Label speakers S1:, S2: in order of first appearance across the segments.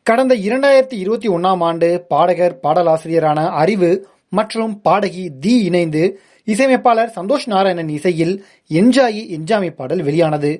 S1: கடந்த 2021ஆம் ஆண்டு பாடகர், பாடலாசிரியரான அறிவு மற்றும் பாடகி தி இணைந்து இசையமைப்பாளர் சந்தோஷ் நாராயணன் இசையில் என்ஜாயி என்ஜாமி பாடல் வெளியானது.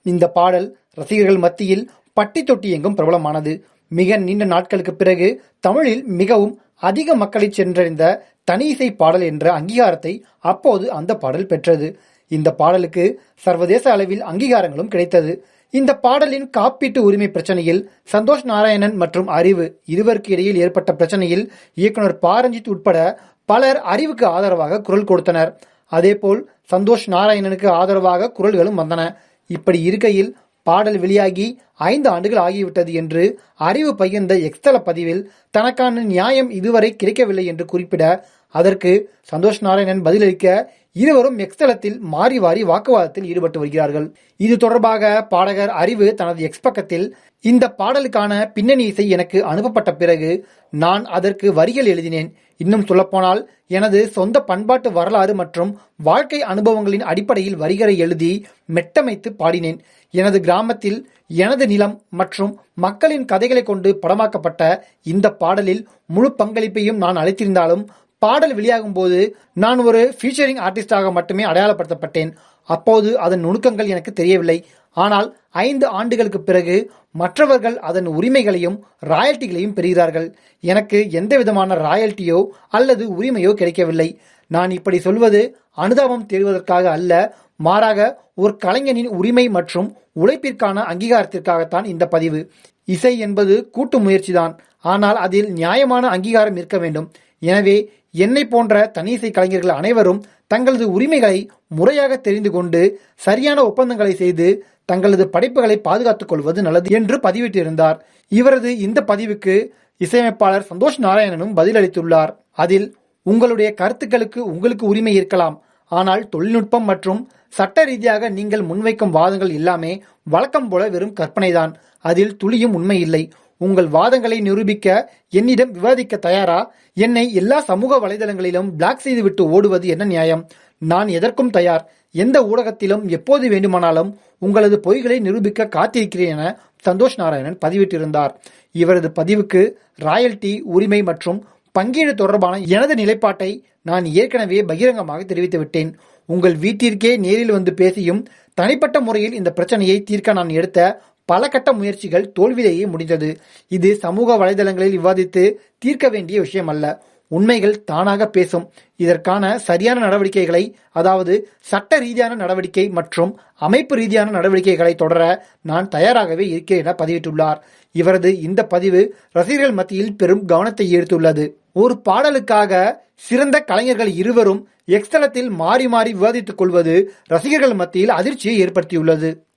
S1: இந்த பாடல் ரசிகர்கள் மத்தியில் பட்டி தொட்டி எங்கும் பிரபலமானது. மிக நீண்ட நாட்களுக்கு பிறகு தமிழில் மிகவும் அதிக மக்களை சென்றடைந்த தனி இசை பாடல் என்ற அங்கீகாரத்தை அப்போது அந்த பாடல் பெற்றது. இந்த பாடலுக்கு சர்வதேச அளவில் அங்கீகாரங்களும் கிடைத்தது. இந்த பாடலின் காப்பீட்டு உரிமை பிரச்சனையில் சந்தோஷ் நாராயணன் மற்றும் அறிவு இருவருக்கு இடையில் ஏற்பட்ட பிரச்சனையில் இயக்குனர் பாரஞ்சித் உட்பட பலர் அறிவுக்கு ஆதரவாக குரல் கொடுத்தனர். அதேபோல் சந்தோஷ் நாராயணனுக்கு ஆதரவாக குரல்களும் வந்தன. இப்படி இருக்கையில் பாடல் வெளியாகி 5 ஆண்டுகள் ஆகிவிட்டது என்று அறிவு பகிர்ந்த எக்ஸ்தல பதிவில் தனக்கான நியாயம் இதுவரை கிடைக்கவில்லை என்று குறிப்பிட, அதற்கு சந்தோஷ் நாராயணன் பதிலளிக்க இருவரும் எக்ஸ்தலத்தில் மாறி வாரி வாக்குவாதத்தில் ஈடுபட்டு வருகிறார்கள். இது தொடர்பாக பாடகர் அறிவு தனது எக்ஸ் பக்கத்தில், இந்த பாடலுக்கான பின்னணி இசை எனக்கு அனுப்பப்பட்ட பிறகு நான் அதற்கு வரிகள் எழுதினேன். இன்னும் சொல்லப்போனால் எனது சொந்த பண்பாட்டு வரலாறு மற்றும் வாழ்க்கை அனுபவங்களின் அடிப்படையில் வரிகளை எழுதி மெட்டமைத்து பாடினேன். எனது கிராமத்தில் எனது நிலம் மற்றும் மக்களின் கதைகளை கொண்டு படமாக்கப்பட்ட இந்த பாடலில் முழு பங்களிப்பையும் நான் அளித்திருந்தாலும் பாடல் வெளியாகும் போது நான் ஒரு ஃபீச்சரிங் ஆர்டிஸ்டாக மட்டுமே அடையாளப்படுத்தப்பட்டேன். அப்போது அதன் நுணுக்கங்கள் எனக்கு தெரியவில்லை. ஆனால் 5 ஆண்டுகளுக்கு பிறகு மற்றவர்கள் அதன் உரிமைகளையும் ராயல்ட்டிகளையும் பெறுகிறார்கள். எனக்கு எந்த விதமான ராயல்ட்டியோ அல்லது உரிமையோ கிடைக்கவில்லை. நான் இப்படி சொல்வது அனுதாபம் தேடுவதற்காக அல்ல, மாறாக ஒரு கலைஞனின் உரிமை மற்றும் உழைப்பிற்கான அங்கீகாரத்திற்காகத்தான் இந்த பதிவு. இசை என்பது கூட்டு முயற்சிதான், ஆனால் அதில் நியாயமான அங்கீகாரம் இருக்க வேண்டும். எனவே என்னை போன்ற தனி இசை கலைஞர்கள் அனைவரும் தங்களது உரிமைகளை முறையாக தெரிந்து கொண்டு சரியான ஒப்பந்தங்களை செய்து தங்களது படைப்புகளை பாதுகாத்துக் கொள்வது நல்லது என்று பதிவிட்டிருந்தார். இவரது இந்த பதிவுக்கு இசையமைப்பாளர் சந்தோஷ் நாராயணனும் பதிலளித்துள்ளார். அதில், உங்களுடைய கருத்துக்களுக்கு உங்களுக்கு உரிமை இருக்கலாம், ஆனால் தொழில்நுட்பம் மற்றும் சட்ட ரீதியாக நீங்கள் முன்வைக்கும் வாதங்கள் எல்லாமே வழக்கம் போல வெறும் கற்பனைதான். அதில் துளியும் உண்மை இல்லை. உங்கள் வாதங்களை நிரூபிக்க என்னிடம் விவாதிக்க தயாரா? என்னை எல்லா சமூக வலைதளங்களிலும் பிளாக் செய்துவிட்டு ஓடுவது என்ன நியாயம்? நான் எதற்கும் தயார். எந்த ஊடகத்திலும் எப்போது வேண்டுமானாலும் உங்களது பொய்களை நிரூபிக்க காத்திருக்கிறேன் என சந்தோஷ் நாராயணன் பதிவிட்டிருந்தார். இவரது பதிவுக்கு ராயல்டி, உரிமை மற்றும் பங்கீடு தொடர்பான எனது நிலைப்பாட்டை நான் ஏற்கனவே பகிரங்கமாக தெரிவித்துவிட்டேன். உங்கள் வீட்டிற்கே நேரில் வந்து பேசியும் தனிப்பட்ட முறையில் இந்த பிரச்சனையை தீர்க்க நான் எடுத்த பல கட்ட முயற்சிகள் தோல்வியிலேயே முடிந்தது. இது சமூக வலைதளங்களில் விவாதித்து தீர்க்க வேண்டிய விஷயம் அல்ல. உண்மைகள் தானாக பேசும். இதற்கான சரியான நடவடிக்கைகளை, அதாவது சட்ட ரீதியான நடவடிக்கை மற்றும் அமைப்பு ரீதியான நடவடிக்கைகளை தொடர நான் தயாராகவே இருக்கிறேன் என பதிவிட்டுள்ளார். இவரது இந்த பதிவு ரசிகர்கள் மத்தியில் பெரும் கவனத்தை ஈர்த்துள்ளது. ஒரு பாடலுக்காக சிறந்த கலைஞர்கள் இருவரும் எக்ஸ்தலத்தில் மாறி மாறி விவாதித்துக் கொள்வது ரசிகர்கள் மத்தியில் அதிர்ச்சியை ஏற்படுத்தியுள்ளது.